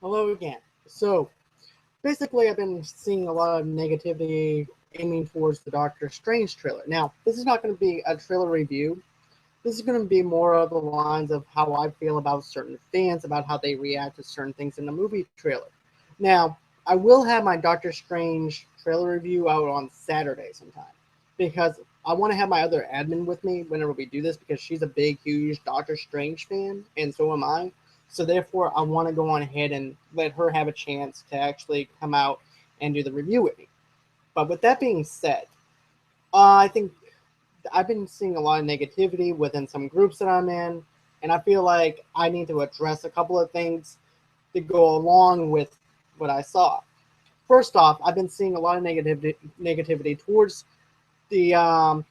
Hello again. So, basically, I've been seeing a lot of negativity aiming towards the Doctor Strange trailer. Now, this is not going to be a trailer review. This is going to be more of the lines of how I feel about certain fans, about how they react to certain things in the movie trailer. Now, I will have my Doctor Strange trailer review out on Saturday sometime because I want to have my other admin with me whenever we do this because she's a big, huge Doctor Strange fan, and so am I. So therefore, I want to go on ahead and let her have a chance to actually come out and do the review with me. But with that being said, I think I've been seeing a lot of negativity within some groups that I'm in, and I feel like I need to address a couple of things to go along with what I saw. First off, I've been seeing a lot of negativity the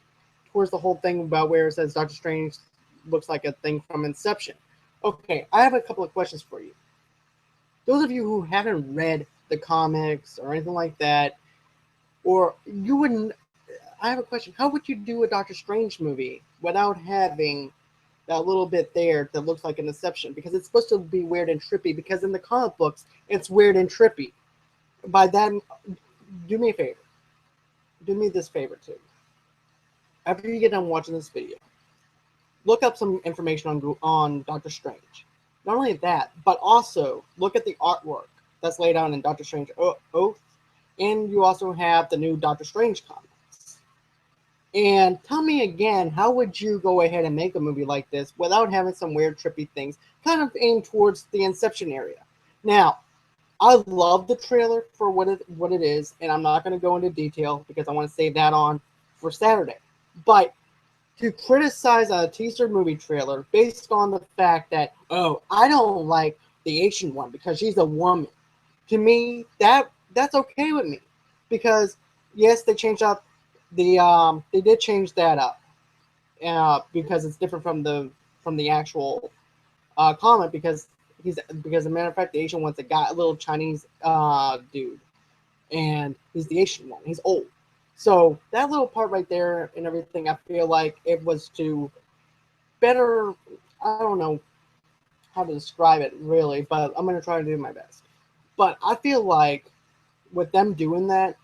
towards the whole thing about where it says Doctor Strange looks like a thing from Inception. Okay, I have a couple of questions for you. Those of you who haven't read the comics or anything like that, or you wouldn't, I have a question. How would you do a Doctor Strange movie without having that little bit there that looks like an Inception? Because it's supposed to be weird and trippy. Because in the comic books, it's weird and trippy. By that, do me a favor. Do me this favor too. After you get done watching this video, look up some information on Doctor Strange. Not only that, but also look at the artwork that's laid out in Doctor Strange Oath, and you also have the new Doctor Strange comics. And tell me again, how would you go ahead and make a movie like this without having some weird, trippy things, kind of aimed towards the Inception area? Now, I love the trailer for what it is, and I'm not going to go into detail because I want to save that on for Saturday. But to criticize a teaser movie trailer based on the fact that, oh, I don't like the Asian one because she's a woman, to me that's okay with me, because yes, they changed up they did change that up because it's different from the actual comic, because as a matter of fact the Asian one's a guy, a little Chinese dude, and he's the Asian one. He's old. So that little part right there and everything, I feel like it was to better, I don't know how to describe it really, but I'm going to try to do my best. But I feel like with them doing that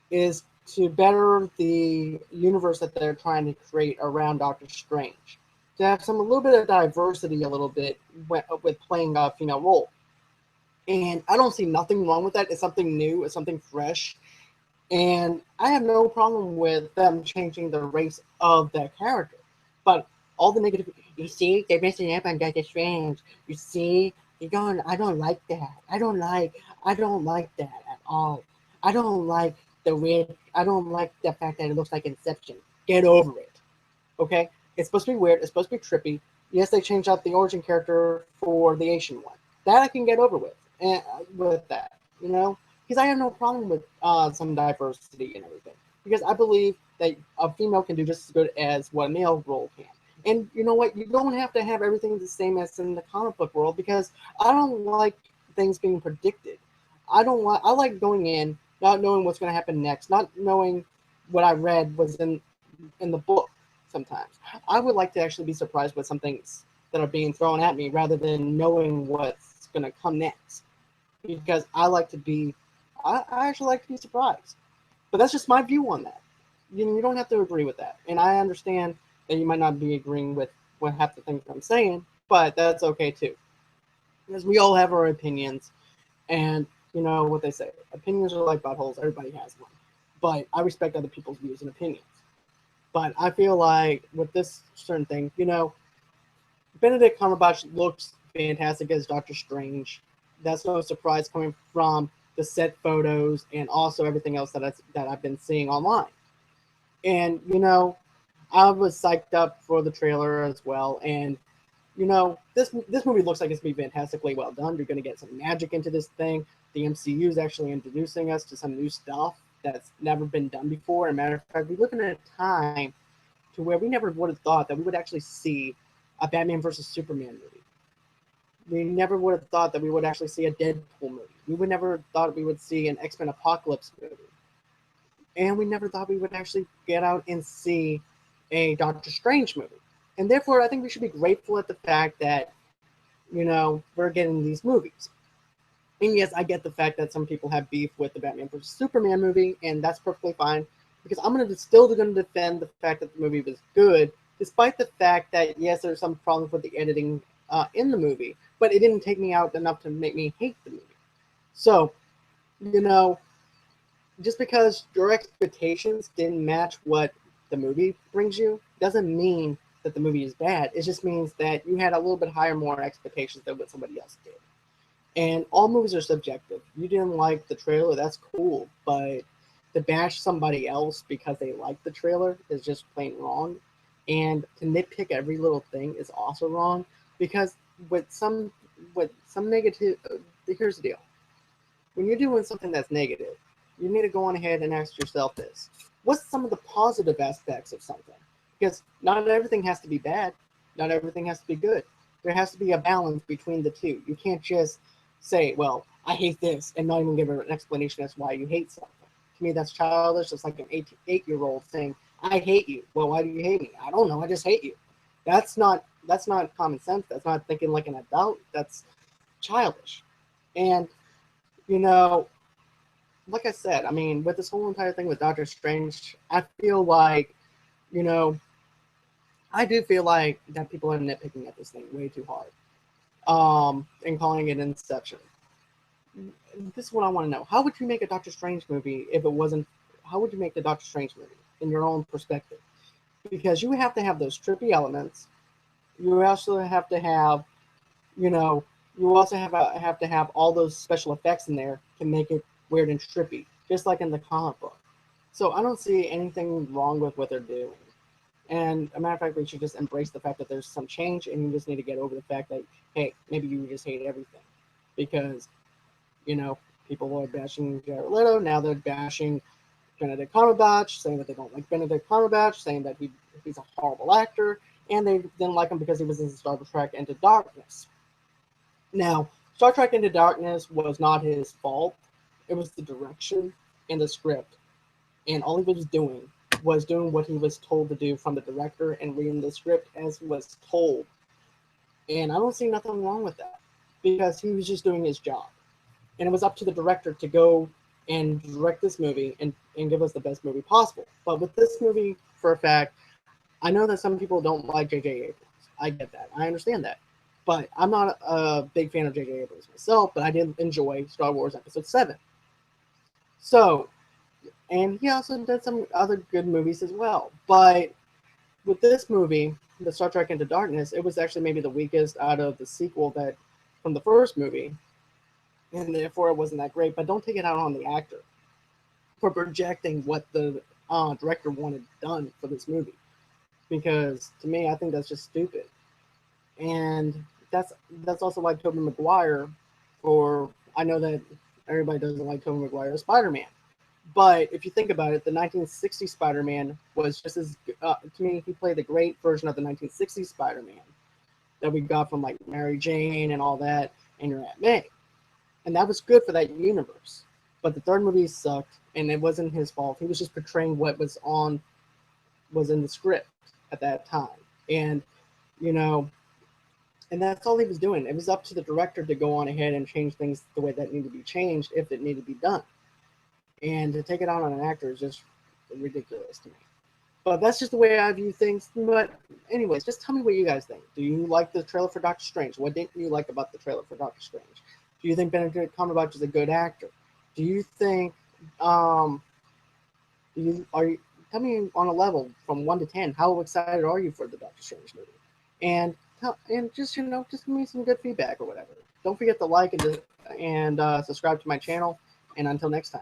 is to better the universe that they're trying to create around Doctor Strange. To have some a little bit of diversity, a little bit with playing a female role. And I don't see nothing wrong with that. It's something new, it's something fresh. And I have no problem with them changing the race of that character. But all the negative, you see, they're messing up on Doctor Strange. You see, I don't like that. I don't like that at all. I don't like I don't like the fact that it looks like Inception. Get over it. Okay? It's supposed to be weird. It's supposed to be trippy. Yes, they changed out the origin character for the Asian one. That I can get over with. And with that, because I have no problem with some diversity and everything. Because I believe that a female can do just as good as what a male role can. And you know what? You don't have to have everything the same as in the comic book world, because I don't like things being predicted. I like going in not knowing what's going to happen next, not knowing what I read was in the book. Sometimes I would like to actually be surprised with some things that are being thrown at me rather than knowing what's going to come next, because I actually like to be surprised. But that's just my view on that. You don't have to agree with that, and I understand that you might not be agreeing with what half the things I'm saying, but that's okay too, because we all have our opinions, and you know what they say: opinions are like buttholes. Everybody has one, but I respect other people's views and opinions. But I feel like with this certain thing, Benedict Cumberbatch looks fantastic as Doctor Strange. That's no surprise coming from the set photos and also everything else that I've been seeing online. And I was psyched up for the trailer as well. And this movie looks like it's gonna be fantastically well done. You're gonna get some magic into this thing. The MCU is actually introducing us to some new stuff that's never been done before. As a matter of fact, we're looking at a time to where we never would have thought that we would actually see a Batman versus Superman movie. We never would have thought that we would actually see a Deadpool movie. We would never thought we would see an X-Men Apocalypse movie. And we never thought we would actually get out and see a Doctor Strange movie. And therefore, I think we should be grateful at the fact that, we're getting these movies. And yes, I get the fact that some people have beef with the Batman vs Superman movie, and that's perfectly fine because I'm still going to defend the fact that the movie was good, despite the fact that yes, there's some problems with the editing in the movie, but it didn't take me out enough to make me hate the movie. So, you know, just because your expectations didn't match what the movie brings you doesn't mean that the movie is bad. It just means that you had a little bit higher, more expectations than what somebody else did. And all movies are subjective. You didn't like the trailer, that's cool, but to bash somebody else because they like the trailer is just plain wrong. And to nitpick every little thing is also wrong because with some negative, here's the deal. When you're doing something that's negative, you need to go on ahead and ask yourself this. What's some of the positive aspects of something? Because not everything has to be bad. Not everything has to be good. There has to be a balance between the two. You can't just say, well, I hate this, and not even give an explanation as to why you hate something. To me, that's childish. It's like an 8-year-old saying, I hate you. Well, why do you hate me? I don't know. I just hate you. That's not common sense. That's not thinking like an adult. That's childish. And, you know, like I said, I mean, with this whole entire thing with Doctor Strange, I feel like, you know, I do feel like that people are nitpicking at this thing way too hard, and calling it Inception. This is what I want to know. How would you make a Doctor Strange movie if it wasn't? How would you make the Doctor Strange movie in your own perspective? Because you have to have those trippy elements. You also have to have, you know, you also have to have all those special effects in there to make it weird and trippy, just like in the comic book. So I don't see anything wrong with what they're doing. And a matter of fact, we should just embrace the fact that there's some change, and you just need to get over the fact that, hey, maybe you just hate everything. Because, you know, people were bashing Jared Leto, now they're bashing Benedict Cumberbatch, saying that they don't like Benedict Cumberbatch, saying that he's a horrible actor, and they didn't like him because he was in Star Trek Into Darkness. Now, Star Trek Into Darkness was not his fault. It was the direction and the script. And all he was doing what he was told to do from the director and reading the script as was told. And I don't see nothing wrong with that because he was just doing his job. And it was up to the director to go and direct this movie and give us the best movie possible. But with this movie, for a fact, I know that some people don't like J.J. Abrams. I get that. I understand that. But I'm not a big fan of J.J. Abrams myself, but I did enjoy Star Wars Episode 7. So, and he also did some other good movies as well. But with this movie, the Star Trek Into Darkness, it was actually maybe the weakest out of the sequel that from the first movie, and therefore it wasn't that great. But don't take it out on the actor for projecting what the director wanted done for this movie, because to me, I think that's just stupid. And that's also like Tobey Maguire. For I know that everybody doesn't like Tobey Maguire as Spider-Man, but if you think about it, the 1960 Spider-Man was just as to me. He played a great version of the 1960 Spider-Man that we got from like Mary Jane and all that, and your Aunt May, and that was good for that universe. But the third movie sucked, and it wasn't his fault. He was just portraying what was in the script at that time, and you know, and that's all he was doing. It was up to the director to go on ahead and change things the way that needed to be changed if it needed to be done. And to take it out on an actor is just ridiculous to me. But that's just the way I view things. But anyways, just tell me what you guys think. Do you like the trailer for Doctor Strange? What didn't you like about the trailer for Doctor Strange? Do you think Benedict Cumberbatch is a good actor? Do you think tell me on a level from 1 to 10, how excited are you for the Doctor Strange movie? And just just give me some good feedback or whatever. Don't forget to like and subscribe to my channel. And until next time.